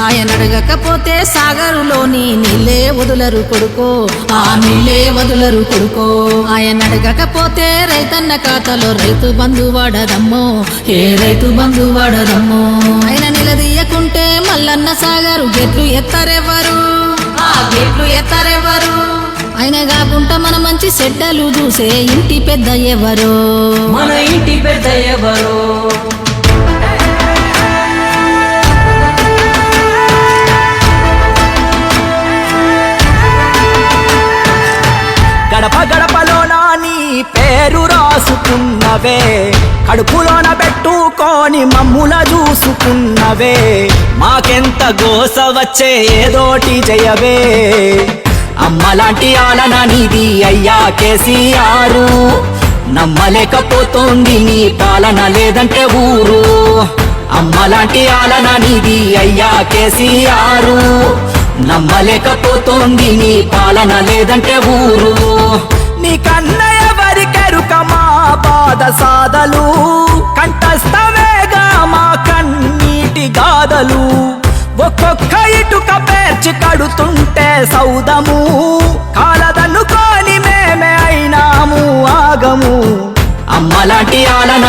ఆయన అడగకపోతే సాగరులోని నీళ్ళే వదులరు కొడుకో, ఆ నీళ్ళే వదులరు కొడుకో. ఆయన అడగకపోతే రైతన్న ఖాతాలో రైతు బంధు వాడదమ్మో, ఏ రైతు బంధు వాడదమ్మో. ఆయన నిలదీయకుంటే మల్లన్న సాగరు గెట్లు ఎత్తారెవరు, ఆ గెట్లు ఎత్తారెవరు. ఆయన కాకుండా మన మంచి చెడ్డలు చూసే ఇంటి పెద్ద ఎవరో, మన ఇంటి పెద్ద ఎవరో. గడప గడపలోన నీ పేరు రాసుకున్నవే, కడుపులోన పెట్టుకొని మమ్ముల చూసుకున్నవే. మాకెంత గోస వచ్చే ఏదోటి జయవే, అమ్మలాంటి ఆలన నీది అయ్యా కేసీఆర్. నమ్మలేకపోతోంది నీ పాలన లేదంటే ఊరు, అమ్మలాంటి ఆలన నీది అయ్యా కేసీఆర్. నమ్మలేకపోతోంది నీ పాలన లేదంటే ఊరు. నీ కన్న ఎవరికెరుక మా బాధ సాధలు, కంఠస్థమేగా మా కన్నీటి గాథలు. ఒక్కొక్క ఇటుక పేర్చి కడుతుంటే సౌదము, కాలదన్నుకొని మేమే అయినాము ఆగము. అమ్మలాంటి ఆలన